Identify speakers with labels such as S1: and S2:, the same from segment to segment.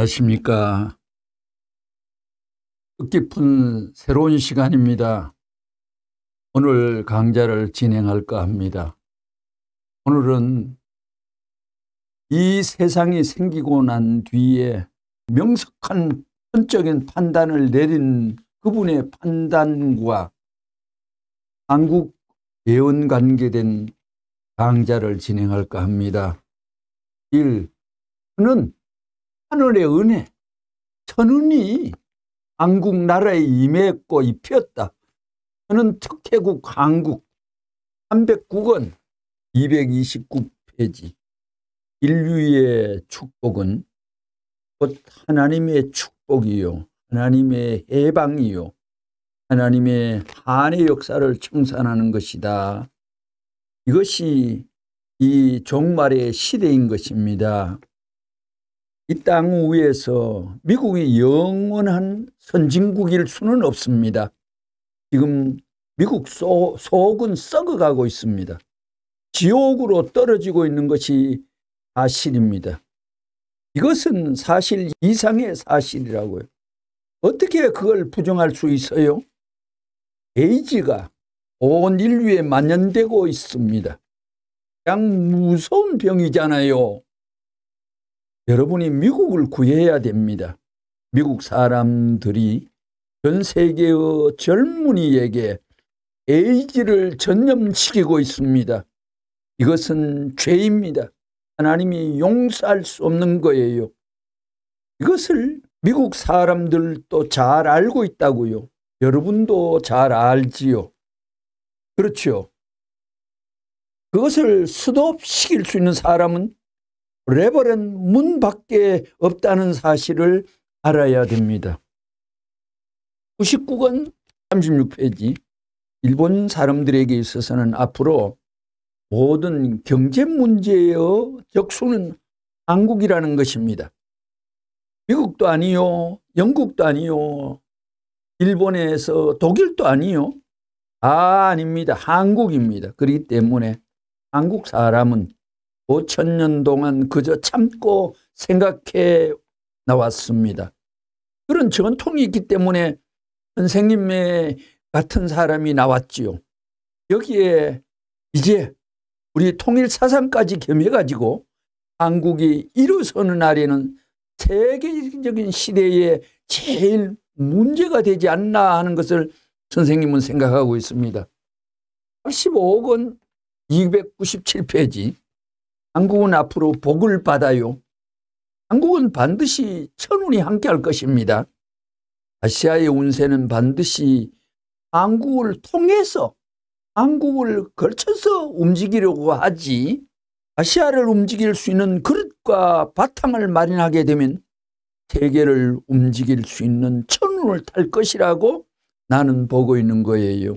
S1: 안녕하십니까. 뜻깊은 새로운 시간입니다. 오늘 강좌를 진행할까 합니다. 오늘은 이 세상이 생기고 난 뒤에 명석한 헌적인 판단을 내린 그분의 판단과 한국 예언 관계된 강좌를 진행할까 합니다. 1. 는 하늘의 은혜, 천운이 한국 나라에 임했고 입혔다. 저는 특혜국 한국 309권 229페이지. 인류의 축복은 곧 하나님의 축복이요, 하나님의 해방이요, 하나님의 한의 역사를 청산하는 것이다. 이것이 이 종말의 시대인 것입니다. 이 땅 위에서 미국이 영원한 선진국일 수는 없습니다. 지금 미국 속은 썩어가고 있습니다. 지옥으로 떨어지고 있는 것이 사실입니다. 이것은 사실 이상의 사실이라고요. 어떻게 그걸 부정할 수 있어요? 에이즈가 온 인류에 만연되고 있습니다. 그냥 무서운 병이잖아요. 여러분이 미국을 구해야 됩니다. 미국 사람들이 전 세계의 젊은이에게 에이즈를 전염시키고 있습니다. 이것은 죄입니다. 하나님이 용서할 수 없는 거예요. 이것을 미국 사람들도 잘 알고 있다고요. 여러분도 잘 알지요. 그렇죠. 그것을 스톱시킬 수 있는 사람은 레버런 문밖에 없다는 사실을 알아야 됩니다. 99권 36페이지. 일본 사람들에게 있어서는 앞으로 모든 경제 문제의 적수는 한국이라는 것입니다. 미국도 아니요, 영국도 아니요, 일본에서 독일도 아니요. 아닙니다. 한국입니다. 그렇기 때문에 한국 사람은 5,000년 동안 그저 참고 생각해 나왔습니다. 그런 전통이 있기 때문에 선생님의 같은 사람이 나왔지요. 여기에 이제 우리 통일 사상까지 겸해가지고 한국이 일어서는 날에는 세계적인 시대에 제일 문제가 되지 않나 하는 것을 선생님은 생각하고 있습니다. 85권 297페이지. 한국은 앞으로 복을 받아요. 한국은 반드시 천운이 함께할 것입니다. 아시아의 운세는 반드시 한국을 통해서, 한국을 걸쳐서 움직이려고 하지, 아시아를 움직일 수 있는 그릇과 바탕을 마련하게 되면 세계를 움직일 수 있는 천운을 탈 것이라고 나는 보고 있는 거예요.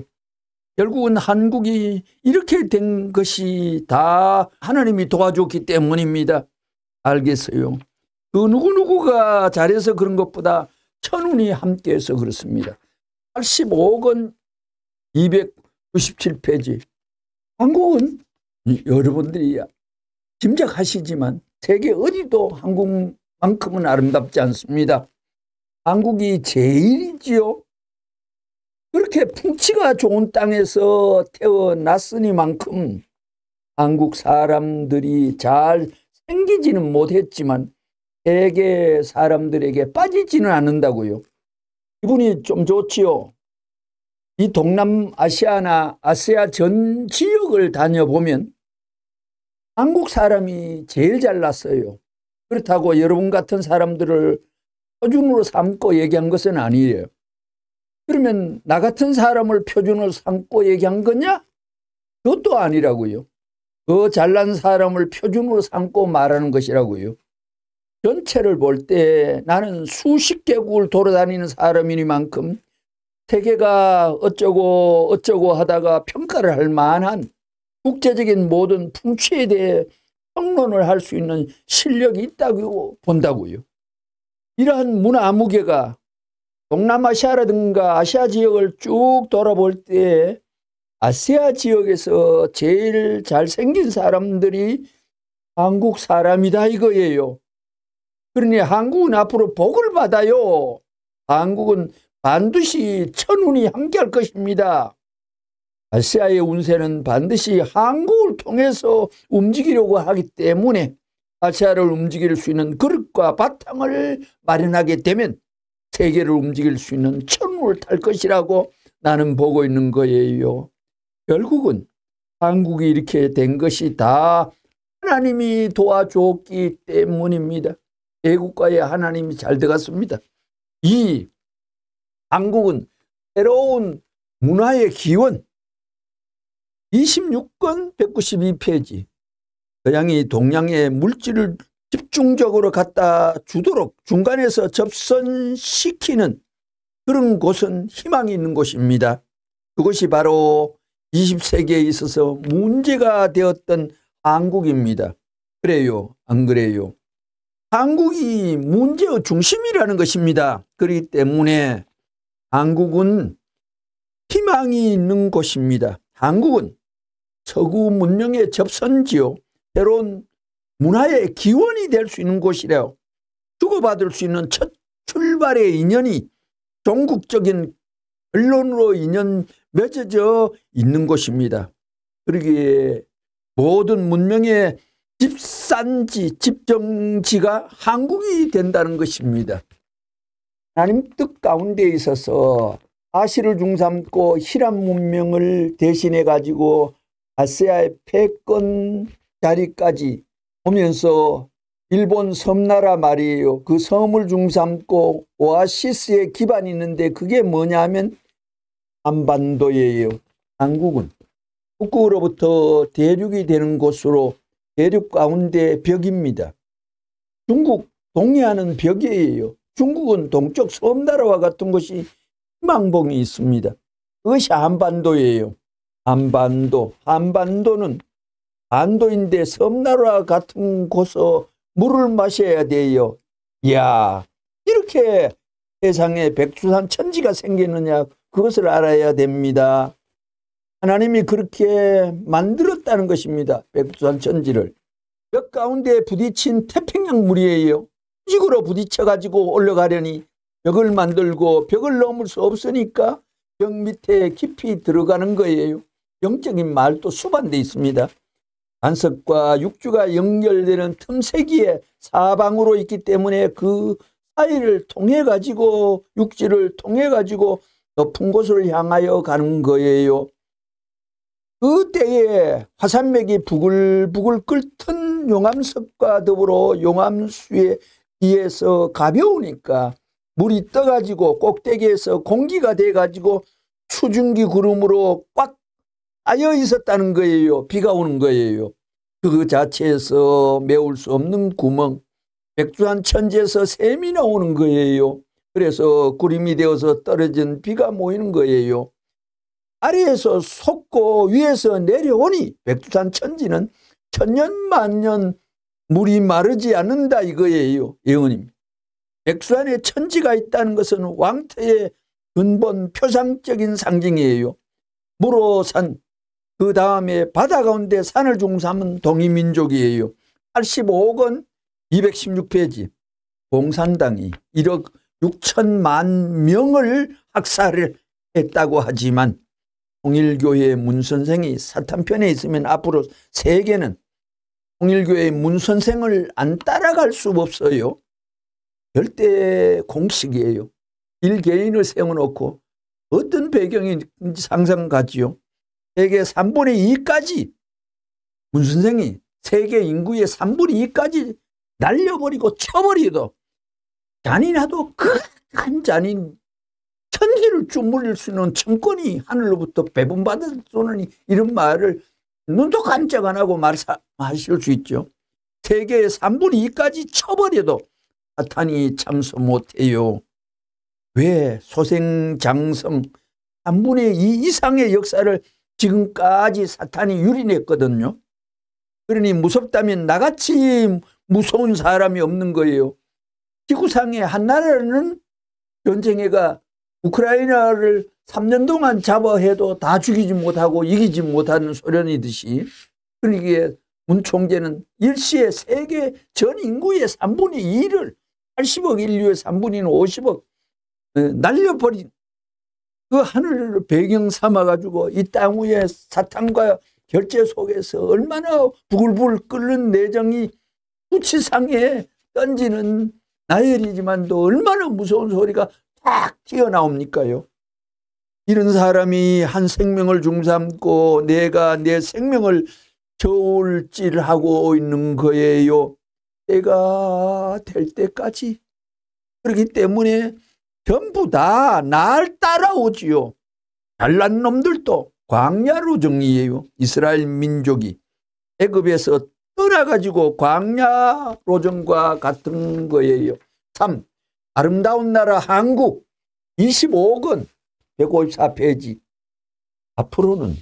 S1: 결국은 한국이 이렇게 된 것이 다 하나님이 도와줬기 때문입니다. 알겠어요? 그 누구누구가 잘해서 그런 것보다 천운이 함께해서 그렇습니다. 85권 297페이지. 한국은 여러분들이 짐작하시지만 세계 어디도 한국만큼은 아름답지 않습니다. 한국이 제일이지요. 그렇게 풍치가 좋은 땅에서 태어났으니만큼 한국 사람들이 잘 생기지는 못했지만 세계 사람들에게 빠지지는 않는다고요. 기분이 좀 좋지요. 이 동남아시아나 아시아 전 지역을 다녀보면 한국 사람이 제일 잘났어요. 그렇다고 여러분 같은 사람들을 표준으로 삼고 얘기한 것은 아니에요. 그러면 나 같은 사람을 표준으로 삼고 얘기한 거냐? 그것도 아니라고요. 그 잘난 사람을 표준으로 삼고 말하는 것이라고요. 전체를 볼 때 나는 수십 개국을 돌아다니는 사람이니만큼 세계가 어쩌고 하다가 평가를 할 만한 국제적인 모든 풍취에 대해 평론을 할 수 있는 실력이 있다고 본다고요. 이러한 문화 무게가 동남아시아라든가 아시아 지역을 쭉 돌아볼 때 아시아 지역에서 제일 잘생긴 사람들이 한국 사람이다 이거예요. 그러니 한국은 앞으로 복을 받아요. 한국은 반드시 천운이 함께할 것입니다. 아시아의 운세는 반드시 한국을 통해서 움직이려고 하기 때문에 아시아를 움직일 수 있는 그릇과 바탕을 마련하게 되면 세계를 움직일 수 있는 천운을 탈 것이라고 나는 보고 있는 거예요. 결국은 한국이 이렇게 된 것이 다 하나님이 도와줬기 때문입니다. 애국가에 하나님이 잘 들어갔습니다. 이 한국은 새로운 문화의 기원 26권 192페이지 서양이 동양의 물질을 집중적으로 갖다 주도록 중간에서 접선시키는 그런 곳은 희망이 있는 곳입니다. 그것이 바로 20세기에 있어서 문제가 되었던 한국입니다. 그래요? 안 그래요? 한국이 문제의 중심이라는 것입니다. 그렇기 때문에 한국은 희망이 있는 곳입니다. 한국은 서구 문명의 접선지요. 새로운 문화의 기원이 될 수 있는 곳이래요. 주고받을 수 있는 첫 출발의 인연이 종국적인 언론으로 인연 맺어져 있는 곳입니다. 그러기에 모든 문명의 집산지, 집정지가 한국이 된다는 것입니다. 하나님 뜻 가운데 있어서 아시를 중삼고 히람 문명을 대신해 가지고 아시아의 패권 자리까지 오면서 일본 섬나라 말이에요. 그 섬을 중삼고 오아시스의 기반이 있는데 그게 뭐냐 하면 한반도예요. 한국은 북극으로부터 대륙이 되는 곳으로 대륙 가운데 벽입니다. 중국 동해안은 벽이에요. 중국은 동쪽 섬나라와 같은 곳이 희망봉이 있습니다. 그것이 한반도예요. 한반도는 반도인데 섬나라와 같은 곳에서 물을 마셔야 돼요. 이야, 이렇게 세상에 백두산 천지가 생기느냐 그것을 알아야 됩니다. 하나님이 그렇게 만들었다는 것입니다. 백두산 천지를. 벽 가운데 부딪힌 태평양 물이에요. 지구로 부딪혀가지고 올라가려니 벽을 만들고 벽을 넘을 수 없으니까 벽 밑에 깊이 들어가는 거예요. 영적인 말도 수반되어 있습니다. 안석과 육주가 연결되는 틈새기에 사방으로 있기 때문에 그 사이를 통해 가지고 육지를 통해 가지고 높은 곳을 향하여 가는 거예요. 그때에 화산맥이 부글부글 끓던 용암석과 더불어 용암수에 비해서 가벼우니까 물이 떠가지고 꼭대기에서 공기가 돼가지고 추중기 구름으로 꽉 쌓여 있었다는 거예요. 비가 오는 거예요. 그 자체에서 메울 수 없는 구멍, 백두산 천지에서 샘이 나오는 거예요. 그래서 구름이 되어서 떨어진 비가 모이는 거예요. 아래에서 솟고 위에서 내려오니 백두산 천지는 천년 만년 물이 마르지 않는다 이거예요. 예언입니다. 백두산에 천지가 있다는 것은 왕태의 근본 표상적인 상징이에요. 무로산, 그 다음에 바다 가운데 산을 중삼은 동이민족이에요. 85권 216페이지 공산당이 1억 6천만 명을 학살을 했다고 하지만 통일교회 문선생이 사탄편에 있으면 앞으로 세계는 통일교회 문선생을 안 따라갈 수 없어요. 절대 공식이에요. 일개인을 세워놓고 어떤 배경인지 상상가지요. 세계 3분의 2까지 문선생이 세계 인구의 3분의 2까지 날려버리고 쳐버리도 잔인하도 큰 잔인 천지를 주물릴 수 있는 청권이 하늘로부터 배분받았소니 이런 말을 눈도 깜짝 안 하고 말씀하실 수 있죠. 세계의 3분의 2까지 쳐버려도 사탄이 참소 못해요. 왜 소생장성 3분의 2 이상의 역사를 지금까지 사탄이 유린했거든요. 그러니 무섭다면 나같이 무서운 사람이 없는 거예요. 지구상의 한 나라는 전쟁해가 우크라이나를 3년 동안 잡아해도 다 죽이지 못하고 이기지 못하는 소련이듯이, 그러기에 문 총재는 일시에 세계 전 인구의 3분의 2를 80억 인류의 3분의 1, 50억 날려버린 그 하늘을 배경 삼아가지고 이 땅 위에 사탄과 결제 속에서 얼마나 부글부글 끓는 내정이 수치상에 던지는 나열이지만도 얼마나 무서운 소리가 탁 튀어나옵니까요? 이런 사람이 한 생명을 중삼고 내가 내 생명을 저울질하고 있는 거예요. 때가 될 때까지. 그렇기 때문에 전부 다 날 따라오지요. 잘난 놈들도 광야로 정리해요. 이스라엘 민족이 애굽에서 떠나가지고 광야 로정과 같은 거예요. 3. 아름다운 나라 한국 25권 154페이지. 앞으로는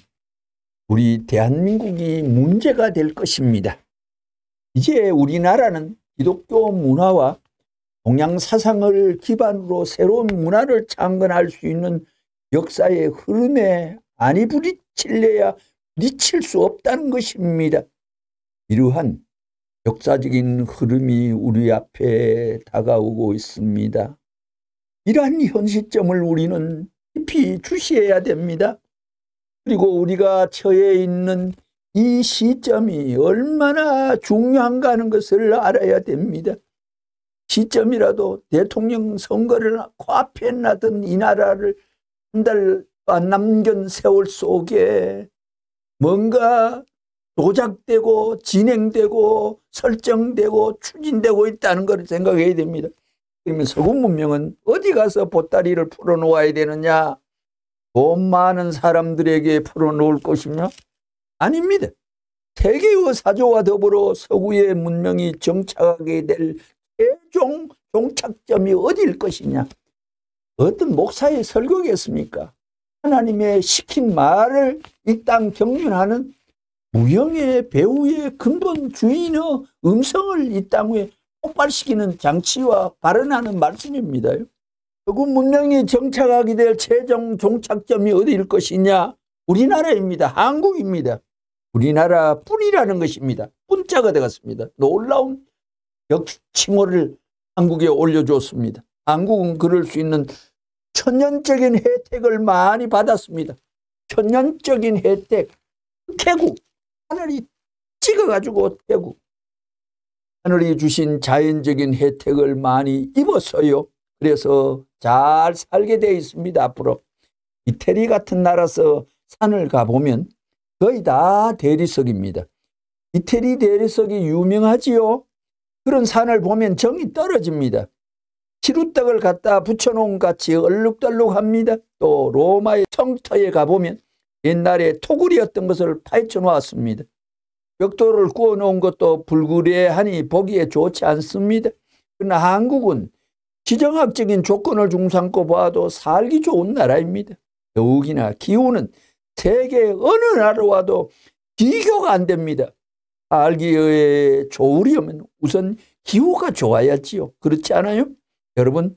S1: 우리 대한민국이 문제가 될 것입니다. 이제 우리나라는 기독교 문화와 동양 사상을 기반으로 새로운 문화를 창건할 수 있는 역사의 흐름에 아니 부딪힐래야 부딪힐 수 없다는 것입니다. 이러한 역사적인 흐름이 우리 앞에 다가오고 있습니다. 이러한 현 시점을 우리는 깊이 주시해야 됩니다. 그리고 우리가 처해 있는 이 시점이 얼마나 중요한가 하는 것을 알아야 됩니다. 시점이라도 대통령 선거를 코앞에 놔둔 이 나라를 한 달 안 남긴 세월 속에 뭔가 조작되고 진행되고 설정되고 추진되고 있다는 걸 생각해야 됩니다. 그러면 서구 문명은 어디 가서 보따리를 풀어놓아야 되느냐? 돈 많은 사람들에게 풀어놓을 것이냐? 아닙니다. 세계의 사조와 더불어 서구의 문명이 정착하게 될 최종 종착점이 어디일 것이냐? 어떤 목사의 설교겠습니까? 하나님의 시킨 말을 이 땅 경륜하는 무형의 배후의 근본 주인의 음성을 이 땅 위에 폭발시키는 장치와 발언하는 말씀입니다. 서구 문명이 정착하게 될 최종 종착점이 어디일 것이냐? 우리나라입니다. 한국입니다. 우리나라 뿐이라는 것입니다. 뿐자가 되었습니다. 놀라운 역칭호를 한국에 올려줬습니다. 한국은 그럴 수 있는 천년적인 혜택을 많이 받았습니다. 천년적인 혜택, 태국, 하늘이 찍어가지고 태국, 하늘이 주신 자연적인 혜택을 많이 입었어요. 그래서 잘 살게 되어 있습니다. 앞으로 이태리 같은 나라에서 산을 가보면 거의 다 대리석입니다. 이태리 대리석이 유명하지요. 그런 산을 보면 정이 떨어집니다. 치루떡을 갖다 붙여놓은 같이 얼룩덜룩합니다. 또 로마의 성터에 가보면 옛날에 토굴이었던 것을 파헤쳐 놓았습니다. 벽돌을 구워놓은 것도 불그레하니 보기에 좋지 않습니다. 그러나 한국은 지정학적인 조건을 중삼고 봐도 살기 좋은 나라입니다. 더욱이나 기후는 세계 어느 나라와도 비교가 안 됩니다. 살기에 좋으려면 우선 기후가 좋아야지요. 그렇지 않아요? 여러분,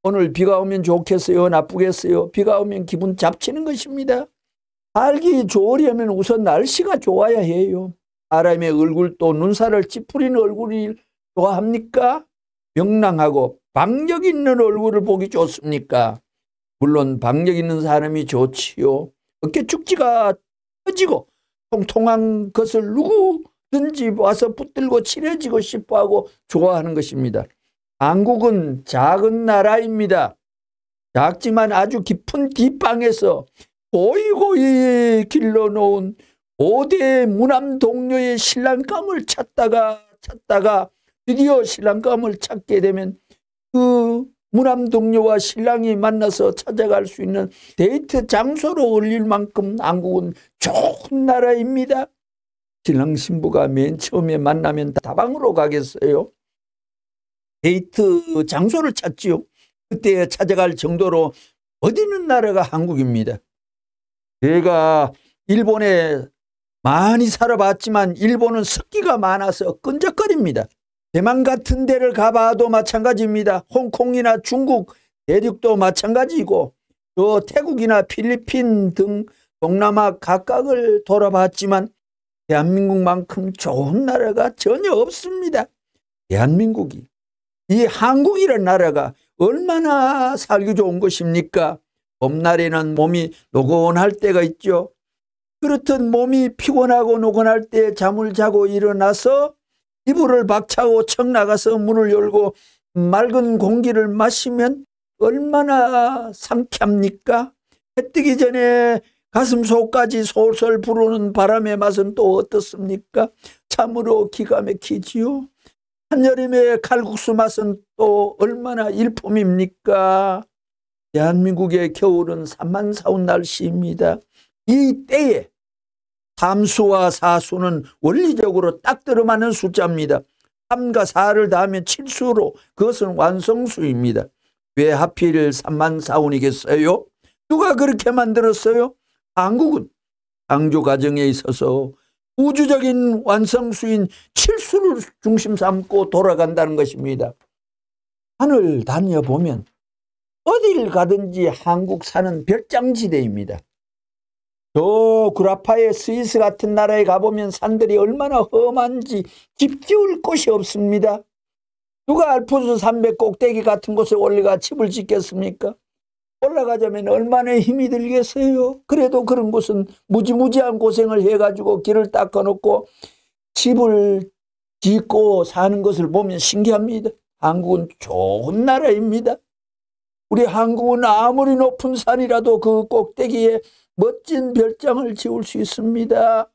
S1: 오늘 비가 오면 좋겠어요? 나쁘겠어요? 비가 오면 기분 잡치는 것입니다. 살기 좋으려면 우선 날씨가 좋아야 해요. 사람의 얼굴도 눈살을 찌푸리는 얼굴이 좋아합니까? 명랑하고 박력 있는 얼굴을 보기 좋습니까? 물론 박력 있는 사람이 좋지요. 어깨 축지가 터지고 통통한 것을 누구든지 와서 붙들고 친해지고 싶어하고 좋아하는 것입니다. 한국은 작은 나라입니다. 작지만 아주 깊은 뒷방에서 고이고이 길러놓은 5대 무남 동료의 신랑감을 찾다가 드디어 신랑감을 찾게 되면 그 무남 동료와 신랑이 만나서 찾아갈 수 있는 데이트 장소로 올릴 만큼 한국은 좋은 나라입니다. 신랑 신부가 맨 처음에 만나면 다방으로 가겠어요? 데이트 장소를 찾지요. 그때 찾아갈 정도로 어디 있는 나라가 한국입니다. 제가 일본에 많이 살아봤지만 일본은 습기가 많아서 끈적거립니다. 대만 같은 데를 가봐도 마찬가지입니다. 홍콩이나 중국 대륙도 마찬가지고 또 태국이나 필리핀 등 동남아 각각을 돌아봤지만 대한민국만큼 좋은 나라가 전혀 없습니다. 대한민국이 이 한국이라는 나라가 얼마나 살기 좋은 것입니까? 봄날에는 몸이 노곤할 때가 있죠. 그렇듯 몸이 피곤하고 노곤할 때 잠을 자고 일어나서 이불을 박차고 청 나가서 문을 열고 맑은 공기를 마시면 얼마나 상쾌합니까? 해 뜨기 전에 가슴 속까지 솔솔 부르는 바람의 맛은 또 어떻습니까? 참으로 기가 막히지요. 한여름의 칼국수 맛은 또 얼마나 일품입니까? 대한민국의 겨울은 산만사운 날씨입니다. 이 때에 삼수와 사수는 원리적으로 딱 들어맞는 숫자입니다. 3과 4를 더하면 7수로 그것은 완성수입니다. 왜 하필 산만사운이겠어요? 누가 그렇게 만들었어요? 한국은 창조 과정에 있어서 우주적인 완성수인 7수를 중심 삼고 돌아간다는 것입니다. 하늘 다녀보면 어딜 가든지 한국 산은 별장지대입니다. 저 구라파의 스위스 같은 나라에 가보면 산들이 얼마나 험한지 집 지을 곳이 없습니다. 누가 알프스 산맥 꼭대기 같은 곳에 올라가 집을 짓겠습니까? 올라가자면 얼마나 힘이 들겠어요. 그래도 그런 곳은 무지무지한 고생을 해가지고 길을 닦아놓고 집을 짓고 사는 것을 보면 신기합니다. 한국은 좋은 나라입니다. 우리 한국은 아무리 높은 산이라도 그 꼭대기에 멋진 별장을 지을 수 있습니다.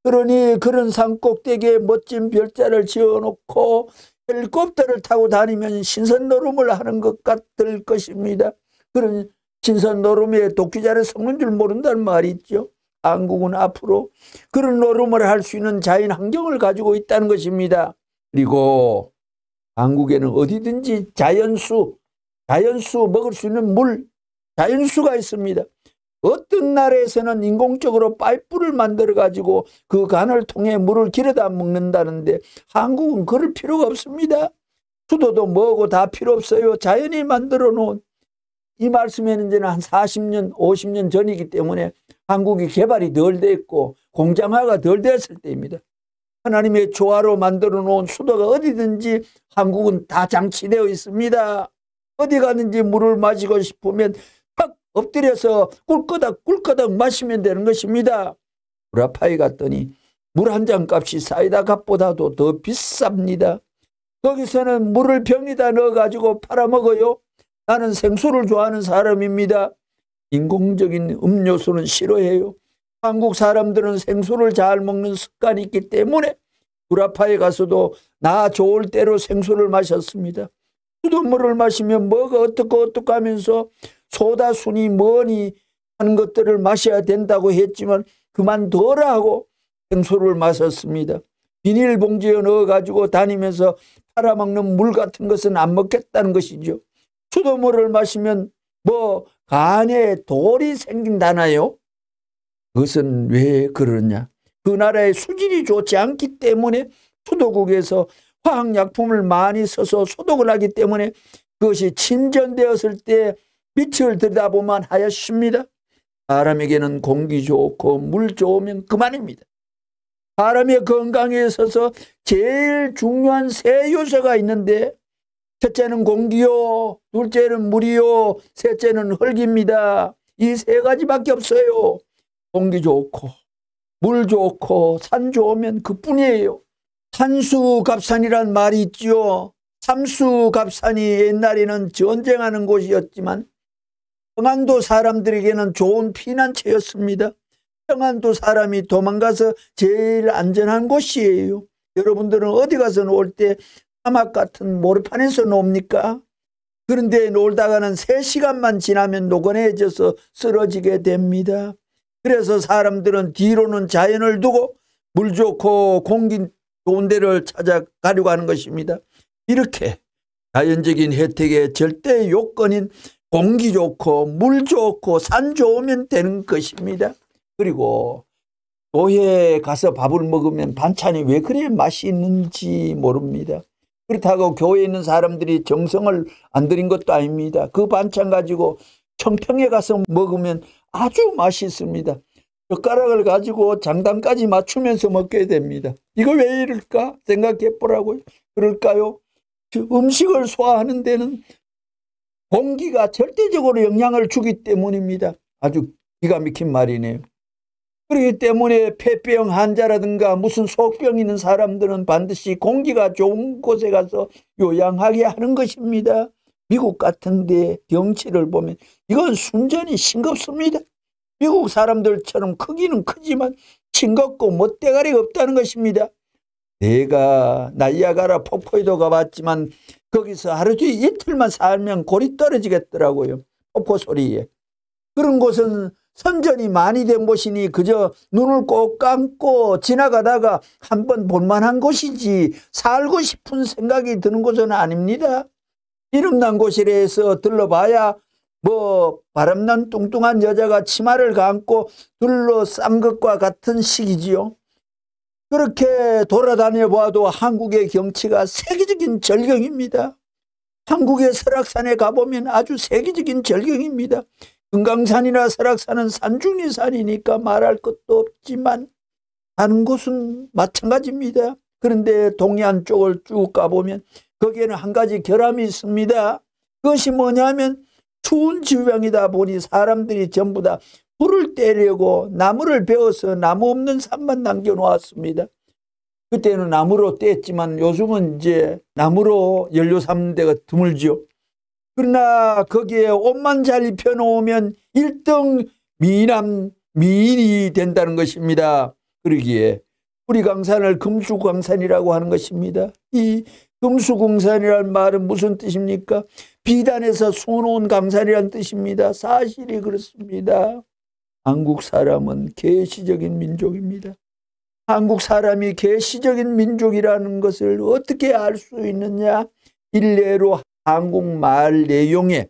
S1: 그러니 그런 산 꼭대기에 멋진 별장을 지어놓고 헬리콥터를 타고 다니면 신선노름을 하는 것 같을 것입니다. 그런 신선노름에 도끼자를 섞는 줄 모른다는 말이 있죠. 한국은 앞으로 그런 노름을 할 수 있는 자연 환경을 가지고 있다는 것입니다. 그리고 한국에는 어디든지 자연수 먹을 수 있는 물, 자연수가 있습니다. 어떤 나라에서는 인공적으로 파이프를 만들어 가지고 그 간을 통해 물을 길어다 먹는다는데 한국은 그럴 필요가 없습니다. 수도도 뭐고 다 필요 없어요. 자연이 만들어 놓은. 이 말씀에는 이제는 한 40년, 50년 전이기 때문에 한국이 개발이 덜 됐고 공장화가 덜 됐을 때입니다. 하나님의 조화로 만들어 놓은 수도가 어디든지 한국은 다 장치되어 있습니다. 어디 가든지 물을 마시고 싶으면 딱 엎드려서 꿀꺼덕 마시면 되는 것입니다. 구라파에 갔더니 물 한 잔 값이 사이다 값보다도 더 비쌉니다. 거기서는 물을 병에다 넣어가지고 팔아먹어요. 나는 생수를 좋아하는 사람입니다. 인공적인 음료수는 싫어해요. 한국 사람들은 생수를 잘 먹는 습관이 있기 때문에 구라파에 가서도 나 좋을 대로 생수를 마셨습니다. 수돗물을 마시면 뭐가 어떻고 하면서 소다순이 뭐니 하는 것들을 마셔야 된다고 했지만 그만둬라 하고 생수를 마셨습니다. 비닐봉지에 넣어가지고 다니면서 팔아먹는 물 같은 것은 안 먹겠다는 것이죠. 수돗물을 마시면 뭐 간에 돌이 생긴다나요? 그것은 왜 그러냐? 그 나라의 수질이 좋지 않기 때문에 수도국에서 화학약품을 많이 써서 소독을 하기 때문에 그것이 침전되었을 때 빛을 들여다보면 하얗습니다. 사람에게는 공기 좋고 물 좋으면 그만입니다. 사람의 건강에 있어서 제일 중요한 세 요소가 있는데 첫째는 공기요, 둘째는 물이요, 셋째는 흙입니다. 이 세 가지밖에 없어요. 공기 좋고 물 좋고 산 좋으면 그뿐이에요. 산수갑산이란 말이 있죠. 삼수갑산이 옛날에는 전쟁하는 곳이었지만 평안도 사람들에게는 좋은 피난처였습니다. 평안도 사람이 도망가서 제일 안전한 곳이에요. 여러분들은 어디 가서 놀 때 사막 같은 모래판에서 놉니까? 그런데 놀다가는 3시간만 지나면 노곤해져서 쓰러지게 됩니다. 그래서 사람들은 뒤로는 자연을 두고 물 좋고 공기 좋은 데를 찾아가려고 하는 것입니다. 이렇게 자연적인 혜택의 절대 요건인 공기 좋고 물 좋고 산 좋으면 되는 것입니다. 그리고 교회에 가서 밥을 먹으면 반찬이 왜 그래 맛이 있는지 모릅니다. 그렇다고 교회에 있는 사람들이 정성을 안 들인 것도 아닙니다. 그 반찬 가지고 청평에 가서 먹으면 아주 맛있습니다. 젓가락을 가지고 장단까지 맞추면서 먹게 됩니다. 이거 왜 이럴까 생각해 보라고요. 그럴까요? 음식을 소화하는 데는 공기가 절대적으로 영향을 주기 때문입니다. 아주 기가 막힌 말이네요. 그렇기 때문에 폐병 환자라든가 무슨 속병 있는 사람들은 반드시 공기가 좋은 곳에 가서 요양하게 하는 것입니다. 미국 같은 데 경치를 보면 이건 순전히 싱겁습니다. 미국 사람들처럼 크기는 크지만 싱겁고 멋대가리가 없다는 것입니다. 내가 나이아가라 폭포에도 가봤지만 거기서 하루 종일 이틀만 살면 골이 떨어지겠더라고요. 폭포 소리에. 그런 곳은 선전이 많이 된 곳이니 그저 눈을 꼭 감고 지나가다가 한번 볼만한 곳이지 살고 싶은 생각이 드는 곳은 아닙니다. 이름난 곳이라 해서 들러봐야 뭐 바람난 뚱뚱한 여자가 치마를 감고 둘러싼 것과 같은 시기지요. 그렇게 돌아다녀 봐도 한국의 경치가 세계적인 절경입니다. 한국의 설악산에 가보면 아주 세계적인 절경입니다. 금강산이나 설악산은 산중의 산이니까 말할 것도 없지만 다른 곳은 마찬가지입니다. 그런데 동해안 쪽을 쭉 가보면 거기에는 한 가지 결함이 있습니다. 그것이 뭐냐면 추운 지방이다 보니 사람들이 전부 다 불을 떼려고 나무를 베어서 나무 없는 산만 남겨놓았습니다. 그때는 나무로 뗐지만 요즘은 이제 나무로 연료 삼는 데가 드물죠. 그러나 거기에 옷만 잘 입혀놓으면 1등 미인이 된다는 것입니다. 그러기에 우리 강산을 금수강산이라고 하는 것입니다. 이 금수강산이라는 말은 무슨 뜻입니까? 비단에서 수놓은 강산이라는 뜻입니다. 사실이 그렇습니다. 한국 사람은 계시적인 민족입니다. 한국 사람이 계시적인 민족이라는 것을 어떻게 알 수 있느냐? 일례로 한국말 내용에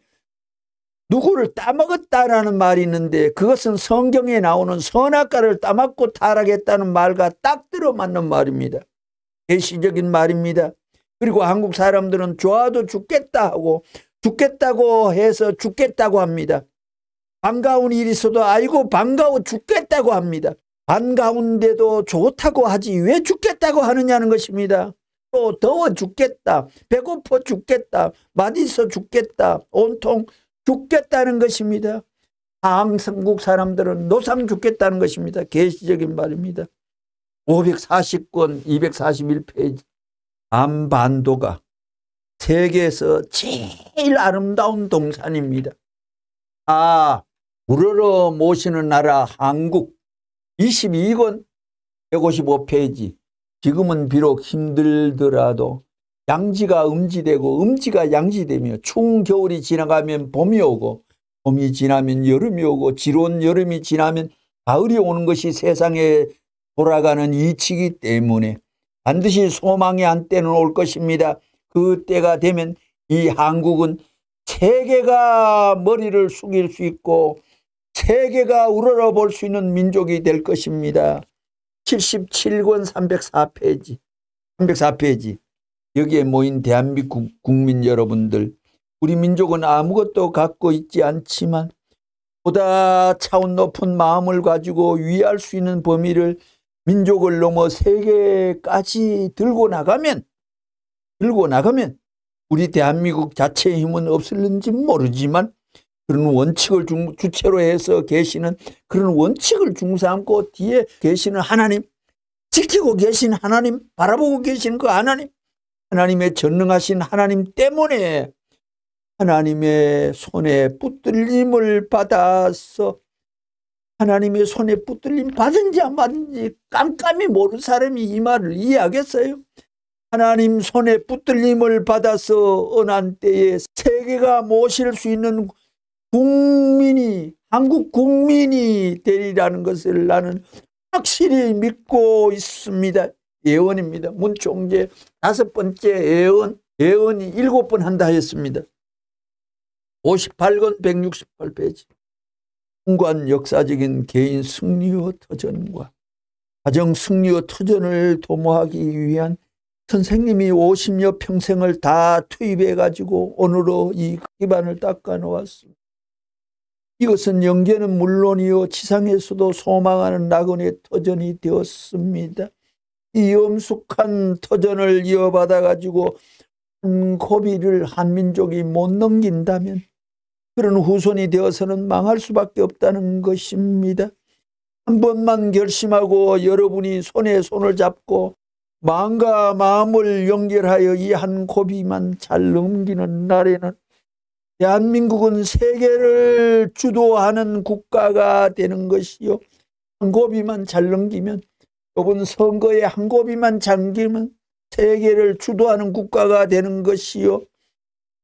S1: 누구를 따먹었다라는 말이 있는데 그것은 성경에 나오는 선악과를 따먹고 타락했다는 말과 딱 들어맞는 말입니다. 계시적인 말입니다. 그리고 한국 사람들은 좋아도 죽겠다 하고 죽겠다고 해서 죽겠다고 합니다. 반가운 일이 있어도 아이고 반가워 죽겠다고 합니다. 반가운데도 좋다고 하지 왜 죽겠다고 하느냐는 것입니다. 또 더워 죽겠다, 배고파 죽겠다, 맛있어 죽겠다, 온통 죽겠다는 것입니다. 한국 사람들은 노상 죽겠다는 것입니다. 계시적인 말입니다. 540권 241페이지 한반도가 세계에서 제일 아름다운 동산입니다. 우러러 모시는 나라 한국 22권 155페이지 지금은 비록 힘들더라도 양지가 음지되고 음지가 양지되며 추운 겨울이 지나가면 봄이 오고 봄이 지나면 여름이 오고 지루한 여름이 지나면 가을이 오는 것이 세상에 돌아가는 이치이기 때문에 반드시 소망의 한때는 올 것입니다. 그 때가 되면 이 한국은 세계가 머리를 숙일 수 있고 세계가 우러러 볼 수 있는 민족이 될 것입니다. 77권 304페이지 여기에 모인 대한민국 국민 여러분들, 우리 민족은 아무것도 갖고 있지 않지만 보다 차원 높은 마음을 가지고 위할 수 있는 범위를 민족을 넘어 세계까지 들고 나가면 우리 대한민국 자체의 힘은 없을는지 모르지만 그런 원칙을 주체로 해서 계시는 그런 원칙을 중삼고 뒤에 계시는 하나님, 지키고 계신 하나님, 바라보고 계시는 그 하나님의 전능하신 하나님 때문에 하나님의 손에 붙들림을 받아서 하나님의 손에 붙들림 받은지 안 받은지 깜깜이 모르는 사람이 이 말을 이해하겠어요? 하나님 손에 붙들림을 받아서恩한 때에 세계가 모실 수 있는 국민이, 한국 국민이 되리라는 것을 나는 확실히 믿고 있습니다. 예언입니다. 문총재 5번째 예언이 7번 한다 했습니다. 58권 168페이지宏观 역사적인 개인 승리의 터전과 가정 승리의 터전을 도모하기 위한 선생님이 50여 평생을 다 투입해 가지고 오늘로 이 기반을 닦아 놓았습니다. 이것은 영계는 물론이요 지상에서도 소망하는 낙원의 터전이 되었습니다. 이 엄숙한 터전을 이어받아 가지고 한 고비를 한민족이 못 넘긴다면 그런 후손이 되어서는 망할 수밖에 없다는 것입니다. 한 번만 결심하고 여러분이 손에 손을 잡고 마음과 마음을 연결하여 이 한 고비만 잘 넘기는 날에는 대한민국은 세계를 주도하는 국가가 되는 것이요. 한 고비만 잘 넘기면, 이번 선거에 한 고비만 잠기면 세계를 주도하는 국가가 되는 것이요.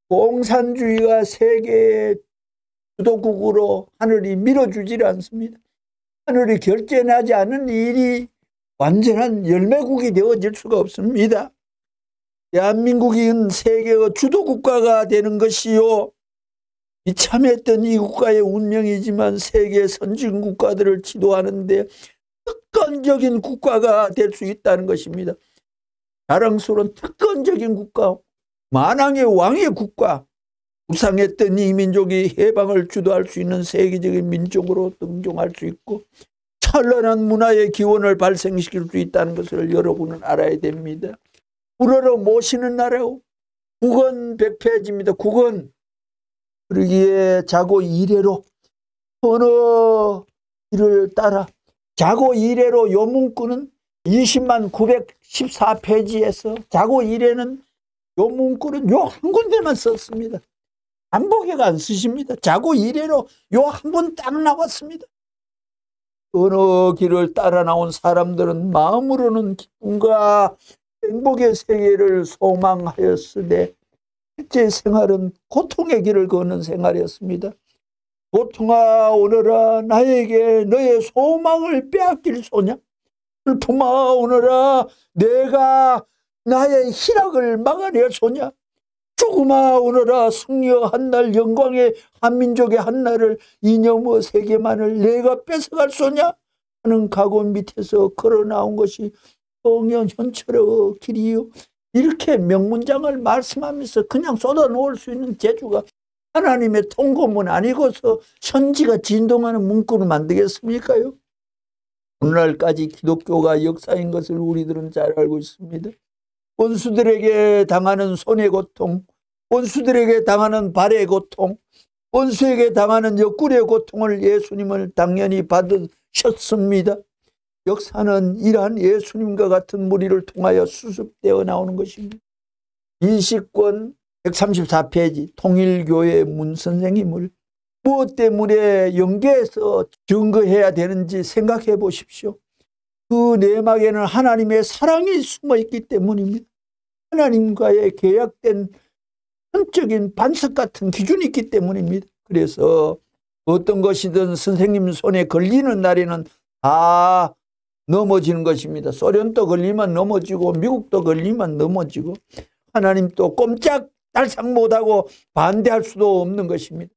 S1: 공산주의가 세계의 주도국으로 하늘이 밀어주질 않습니다. 하늘이 결정하지 않은 일이 완전한 열매국이 되어질 수가 없습니다. 대한민국은 세계의 주도국가가 되는 것이요. 이참했던 이 국가의 운명이지만 세계 선진국가들을 지도하는 데 특권적인 국가가 될 수 있다는 것입니다. 자랑스러운 특권적인 국가, 만왕의 왕의 국가, 우상했던 이 민족이 해방을 주도할 수 있는 세계적인 민족으로 등장할 수 있고 찬란한 문화의 기원을 발생시킬 수 있다는 것을 여러분은 알아야 됩니다. 우러러 모시는 나라고 국언 100페이지입니다. 국언. 그러기에 자고 이래로 어느 길을 따라 자고 이래로 요 문구는 20만 914페이지에서 자고 이래는 요 문구는 요 한 군데만 썼습니다. 반복해가 안 쓰십니다. 자고 이래로 요 한 번 딱 나왔습니다. 어느 길을 따라 나온 사람들은 마음으로는 기쁨과 행복의 세계를 소망하였으되 실제 생활은 고통의 길을 걷는 생활이었습니다. 고통아 오너라 나에게 너의 소망을 빼앗길 소냐. 슬픔아 오너라 내가 나의 희락을 막아낼 소냐. 죽음아 오너라 승리의 한날 영광의 한민족의 한날을 이념의 세계만을 내가 뺏어갈 소냐 하는 각오 밑에서 걸어 나온 것이 동연현철의 길이요. 이렇게 명문장을 말씀하면서 그냥 쏟아놓을 수 있는 재주가 하나님의 통고문 아니고서 천지가 진동하는 문구를 만들겠습니까요? 오늘날까지 기독교가 역사인 것을 우리들은 잘 알고 있습니다. 원수들에게 당하는 손의 고통, 원수들에게 당하는 발의 고통, 원수에게 당하는 옆구리의 고통을 예수님을 당연히 받으셨습니다. 역사는 이러한 예수님과 같은 무리를 통하여 수습되어 나오는 것입니다. 20권 134페이지 통일교회 문선생님을 무엇 때문에 연계해서 증거해야 되는지 생각해 보십시오. 그 내막에는 하나님의 사랑이 숨어 있기 때문입니다. 하나님과의 계약된 전적인 반석 같은 기준이 있기 때문입니다. 그래서 어떤 것이든 선생님 손에 걸리는 날에는 다 넘어지는 것입니다. 소련도 걸리면 넘어지고 미국도 걸리면 넘어지고 하나님도 꼼짝 달싹 못하고 반대할 수도 없는 것입니다.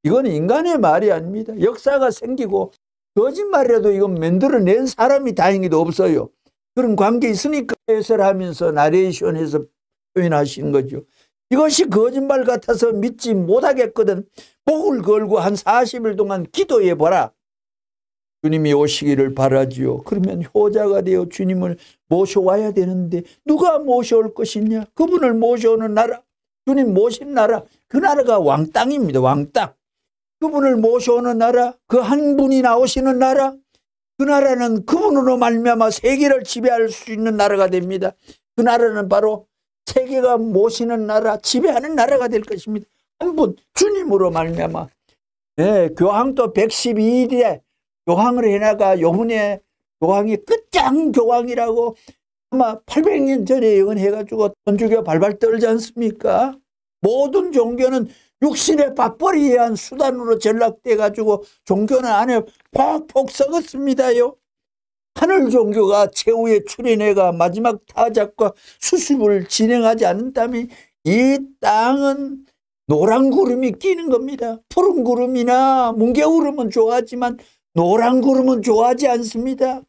S1: 이건 인간의 말이 아닙니다. 역사가 생기고 거짓말이라도 이건 만들어낸 사람이 다행히도 없어요. 그런 관계 있으니까 해설하면서 나레이션해서 표현하시는 거죠. 이것이 거짓말 같아서 믿지 못하겠거든. 목을 걸고 한 40일 동안 기도해보라. 주님이 오시기를 바라지요. 그러면 효자가 되어 주님을 모셔와야 되는데 누가 모셔올 것이냐. 그분을 모셔오는 나라, 주님 모신 나라, 그 나라가 왕땅입니다. 왕땅. 그분을 모셔오는 나라, 그 한 분이 나오시는 나라, 그 나라는 그분으로 말미암아 세계를 지배할 수 있는 나라가 됩니다. 그 나라는 바로 세계가 모시는 나라, 지배하는 나라가 될 것입니다. 한 분 주님으로 말미암아. 네, 교황도 112일에 교황을 해나가 요번에 교황이 끝장 교황이라고 아마 800년 전에 예언해가지고 천주교 발발 떨지 않습니까? 모든 종교는 육신의 밥벌이에 의한 수단으로 전락돼가지고 종교는 안에 폭폭 썩었습니다요. 하늘 종교가 최후의 출애내가 마지막 타작과 수습을 진행하지 않는다면 이 땅은 노란 구름이 끼는 겁니다. 푸른 구름이나 뭉게구름은 좋아하지만 노란 구름은 좋아하지 않습니다.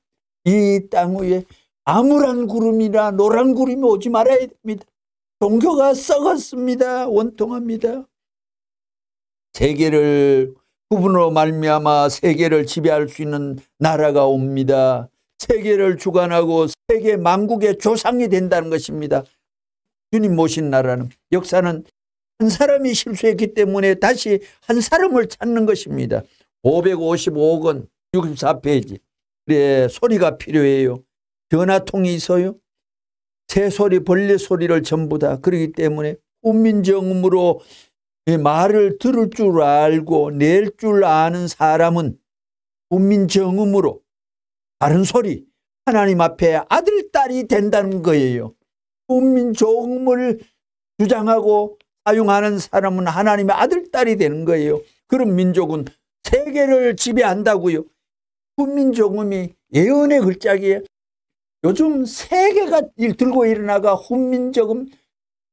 S1: 이 땅 위에 암울한 구름이나 노란 구름이 오지 말아야 됩니다. 종교가 썩었습니다. 원통합니다. 세계를 그분으로 말미암아 세계를 지배할 수 있는 나라가 옵니다. 세계를 주관하고 세계 만국의 조상이 된다는 것입니다. 주님 모신 나라는 역사는 한 사람이 실수했기 때문에 다시 한 사람을 찾는 것입니다. 555억 원 64페이지. 그래, 소리가 필요해요. 전화통이 있어요. 새소리 벌레 소리를 전부 다. 그렇기 때문에 훈민정음으로 말을 들을 줄 알고 낼 줄 아는 사람은 훈민정음으로 바른 소리 하나님 앞에 아들 딸이 된다는 거예요. 훈민정음을 주장하고 사용하는 사람은 하나님의 아들 딸이 되는 거예요. 그런 민족은 세계를 지배한다고요. 훈민정음이 예언의 글자기에 요즘 세계가 들고 일어나가 훈민정음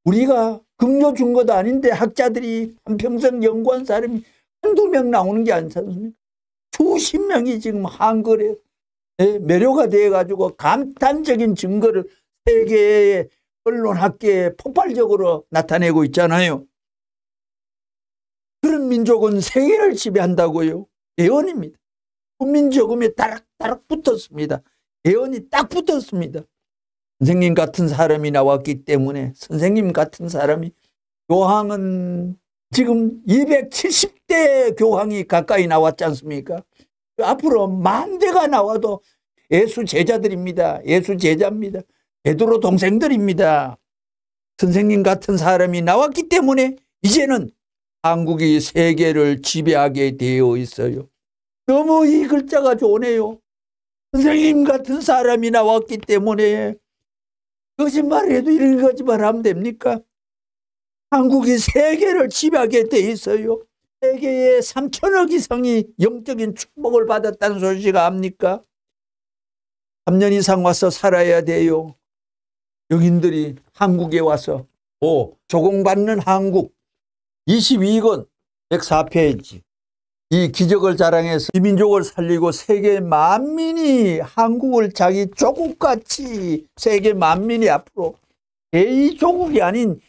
S1: 우리가 금요 준 것도 아닌데 학자들이 한평생 연구한 사람이 한두 명 나오는 게 아니지 않습니까? 수십 명이 지금 한글에 매료가 되어가지고 감탄적인 증거를 세계의 언론학계에 폭발적으로 나타내고 있잖아요. 그런 민족은 세계를 지배한다고요. 예언입니다. 훈민정음에 따락따락 붙었습니다. 예언이 딱 붙었습니다. 선생님 같은 사람이 나왔기 때문에 선생님 같은 사람이 교황은 지금 270대 교황이 가까이 나왔지 않습니까? 앞으로 10,000대가 나와도 예수 제자들입니다. 예수 제자입니다. 베드로 동생들입니다. 선생님 같은 사람이 나왔기 때문에 이제는 한국이 세계를 지배하게 되어 있어요. 너무 이 글자가 좋네요. 선생님 같은 사람이 나왔기 때문에 거짓말해도 이런 거짓말하면 됩니까? 한국이 세계를 지배하게 돼 있어요. 세계의 3천억 이상이 영적인 축복을 받았다는 소식 압니까? 3년 이상 와서 살아야 돼요. 영인들이 한국에 와서 조공받는 한국 22권 104페이지 이 기적을 자랑해서 이 민족을 살리고 세계 만민이 한국을 자기 조국같이 세계 만민이 앞으로 제2조국이 아닌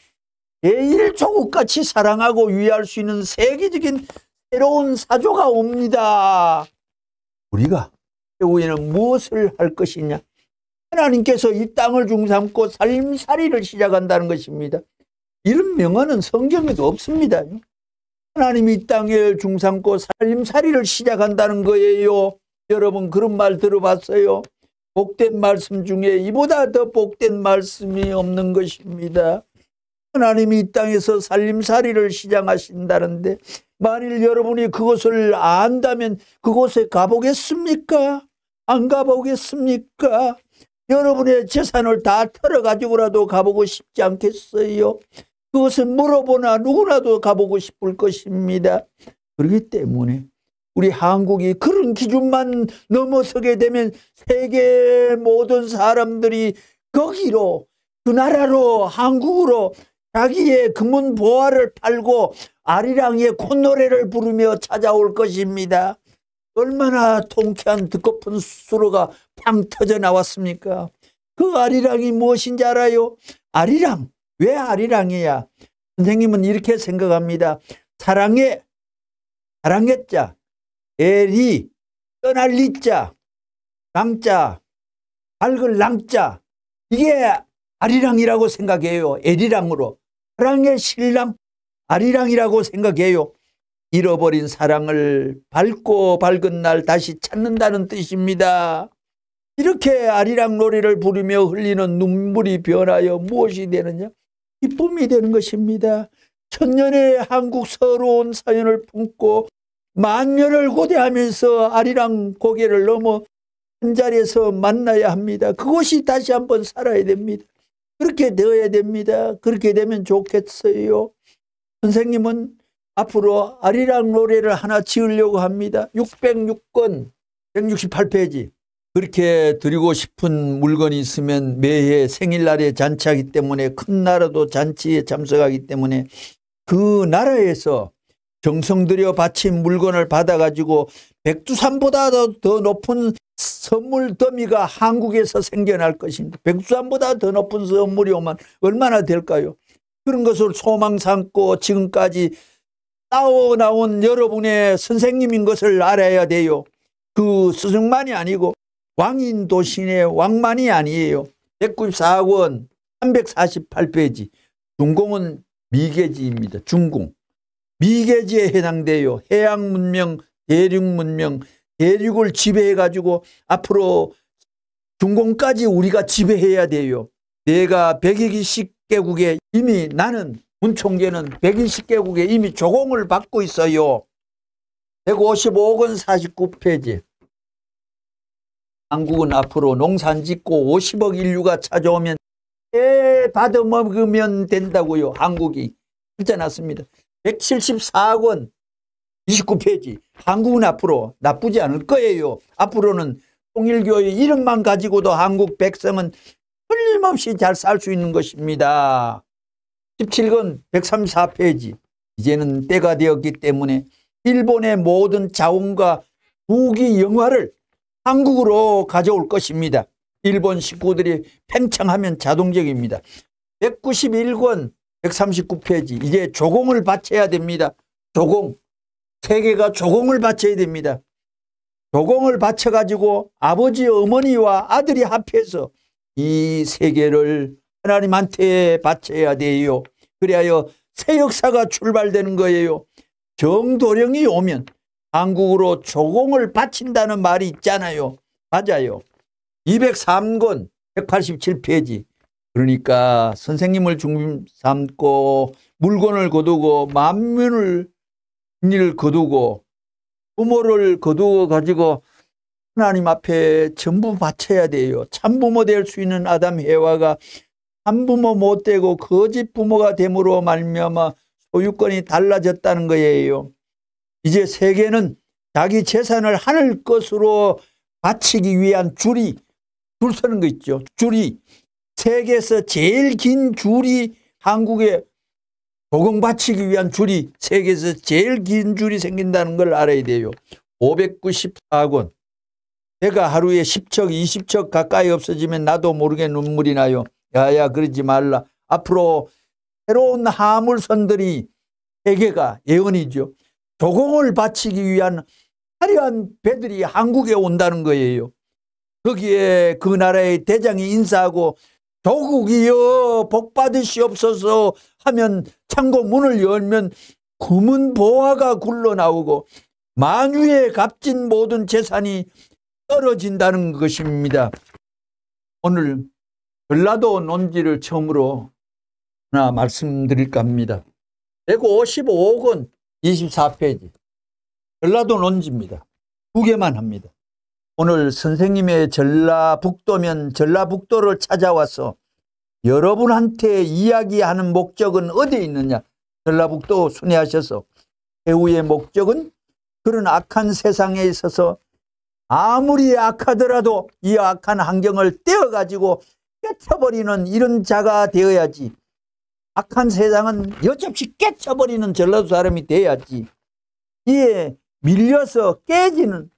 S1: 제1조국같이 사랑하고 위할 수 있는 세계적인 새로운 사조가 옵니다. 우리가 후에는 무엇을 할 것이냐? 하나님께서 이 땅을 중삼고 살림살이를 시작한다는 것입니다. 이런 명언은 성경에도 없습니다. 하나님이 이 땅을 중삼고 살림살이를 시작한다는 거예요. 여러분 그런 말 들어봤어요? 복된 말씀 중에 이보다 더 복된 말씀이 없는 것입니다. 하나님이 이 땅에서 살림살이를 시작하신다는데 만일 여러분이 그것을 안다면 그곳에 가보겠습니까? 안 가보겠습니까? 여러분의 재산을 다 털어가지고라도 가보고 싶지 않겠어요? 그것을 물어보나 누구나도 가보고 싶을 것입니다. 그렇기 때문에 우리 한국이 그런 기준만 넘어서게 되면 세계 모든 사람들이 거기로 그 나라로 한국으로 자기의 금은 보화를 팔고 아리랑의 콧노래를 부르며 찾아올 것입니다. 얼마나 통쾌한 듣고픈 수로가 팡 터져 나왔습니까? 그 아리랑이 무엇인지 알아요? 아리랑. 왜 아리랑이야? 선생님은 이렇게 생각합니다. 사랑의 자, 애리, 떠날 리자, 랑자, 밝을 랑자 이게 아리랑이라고 생각해요. 애리랑으로. 사랑의 신랑 아리랑이라고 생각해요. 잃어버린 사랑을 밝은 날 다시 찾는다는 뜻입니다. 이렇게 아리랑 노래를 부르며 흘리는 눈물이 변하여 무엇이 되느냐? 기쁨이 되는 것입니다. 천년의 한국 서러운 사연을 품고 만년을 고대하면서 아리랑 고개를 넘어 한 자리에서 만나야 합니다. 그것이 다시 한번 살아야 됩니다. 그렇게 되어야 됩니다. 그렇게 되면 좋겠어요. 선생님은 앞으로 아리랑 노래를 하나 지으려고 합니다. 606권 168페이지. 그렇게 드리고 싶은 물건이 있으면 매해 생일날에 잔치하기 때문에 큰 나라도 잔치에 참석하기 때문에 그 나라에서 정성 들여 바친 물건을 받아가지고 백두산보다 더 높은 선물 더미가 한국에서 생겨날 것입니다. 백두산보다 더 높은 선물이 오면 얼마나 될까요? 그런 것을 소망 삼고 지금까지 싸워 나온 여러분의 선생님인 것을 알아야 돼요. 그 스승만이 아니고 왕인 도신의 왕만이 아니에요. 194권 348페이지 중공은 미계지입니다. 중공. 미계지에 해당돼요. 해양 문명, 대륙 문명, 대륙을 지배해가지고 앞으로 중공까지 우리가 지배해야 돼요. 내가 120개국에 이미 나는 문총재는 120개국에 이미 조공을 받고 있어요. 155권 49페이지. 한국은 앞으로 농산 짓고 50억 인류가 찾아오면 배 받아먹으면 된다고요. 한국이. 진짜 났습니다. 174권 29페이지. 한국은 앞으로 나쁘지 않을 거예요. 앞으로는 통일교의 이름만 가지고도 한국 백성은 틀림없이 잘 살 수 있는 것입니다. 17권 134페이지. 이제는 때가 되었기 때문에 일본의 모든 자원과 무기 영화를 한국으로 가져올 것입니다. 일본 식구들이 팽창하면 자동적입니다. 191권 139페이지. 이제 조공을 바쳐야 됩니다. 조공. 세계가 조공을 바쳐야 됩니다. 조공을 바쳐가지고 아버지 어머니와 아들이 합해서 이 세계를 하나님한테 바쳐야 돼요. 그래야 새 역사가 출발되는 거예요. 정도령이 오면 한국으로 조공을 바친다는 말이 있잖아요. 맞아요. 203권 187페이지. 그러니까 선생님을 중심 삼고 물건을 거두고 만민을 거두고 부모를 거두어 가지고 하나님 앞에 전부 바쳐야 돼요. 참부모 될 수 있는 아담 해와가 참부모 못 되고 거짓 부모가 됨으로 말미암아 소유권이 달라졌다는 거예요. 이제 세계는 자기 재산을 하늘 것으로 바치기 위한 줄 서는 거 있죠. 줄이 세계에서 제일 긴 줄이 한국에 조공 바치기 위한 줄이 세계에서 제일 긴 줄이 생긴다는 걸 알아야 돼요. 594권. 배가 하루에 10척 20척 가까이 없어지면 나도 모르게 눈물이 나요. 야야 그러지 말라. 앞으로 새로운 화물선들이 세계가 예언이죠. 조공을 바치기 위한 화려한 배들이 한국에 온다는 거예요. 거기에 그 나라의 대장이 인사하고 조국이여 복 받으시옵소서 하면 창고 문을 열면 검은 보화가 굴러나오고 만유에 값진 모든 재산이 떨어진다는 것입니다. 오늘 전라도 논지를 처음으로 하나 말씀드릴까 합니다. 155권 24페이지. 전라도 논지입니다. 두 개만 합니다. 오늘 선생님의 전라북도면 전라북도를 찾아와서 여러분한테 이야기하는 목적은 어디에 있느냐. 전라북도 순회하셔서 배우의 목적은 그런 악한 세상에 있어서 아무리 악하더라도 이 악한 환경을 떼어가지고 깨쳐버리는 이런 자가 되어야지. 악한 세상은 여지없이 깨쳐버리는 전라도 사람이 돼야지. 이에 밀려서 깨지는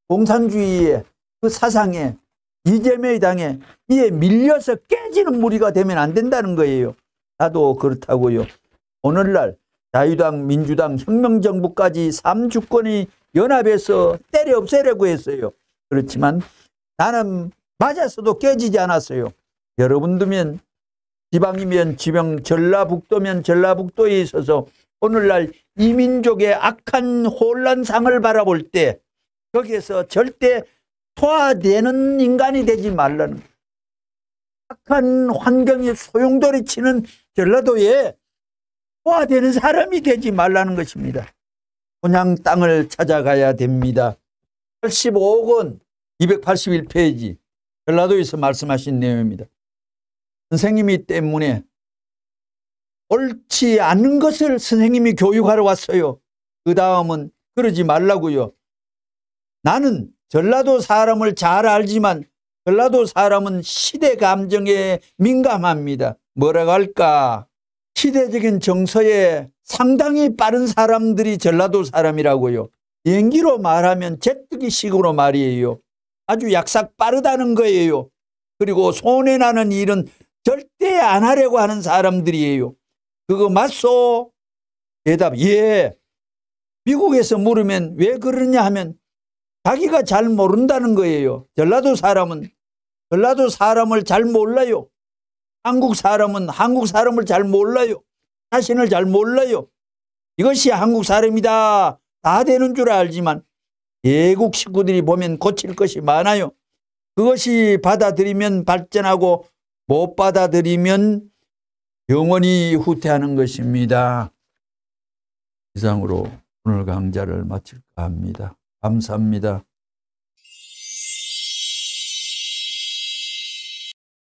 S1: 공산주의의 그 사상에 이재명의 당에 이에 밀려서 깨지는 무리가 되면 안 된다는 거예요. 나도 그렇다고요. 오늘날 자유당, 민주당, 혁명정부까지 3주권이 연합해서 때려 없애려고 했어요. 그렇지만 나는 맞았어도 깨지지 않았어요. 여러분들면 지방이면 지방, 전라북도면 전라북도에 있어서 오늘날 이민족의 악한 혼란상을 바라볼 때 거기에서 절대 소화되는 인간이 되지 말라는, 악한 환경에 소용돌이 치는 전라도에 소화되는 사람이 되지 말라는 것입니다. 본향 땅을 찾아가야 됩니다. 85권 281페이지 전라도에서 말씀하신 내용입니다. 선생님이 때문에 옳지 않은 것을 선생님이 교육하러 왔어요. 그 다음은 그러지 말라고요. 나는 전라도 사람을 잘 알지만 전라도 사람은 시대 감정에 민감합니다. 뭐라고 할까? 시대적인 정서에 상당히 빠른 사람들이 전라도 사람이라고요. 연기로 말하면 제뜨기식으로 말이에요. 아주 약삭 빠르다는 거예요. 그리고 손해나는 일은 절대 안 하려고 하는 사람들이에요. 그거 맞소? 대답, 예. 미국에서 물으면 왜 그러냐 하면 자기가 잘 모른다는 거예요. 전라도 사람은 전라도 사람을 잘 몰라요. 한국 사람은 한국 사람을 잘 몰라요. 자신을 잘 몰라요. 이것이 한국 사람이다. 다 되는 줄 알지만 외국 식구들이 보면 고칠 것이 많아요. 그것이 받아들이면 발전하고 못 받아들이면 영원히 후퇴하는 것입니다. 이상으로 오늘 강좌를 마칠까 합니다. 감사합니다.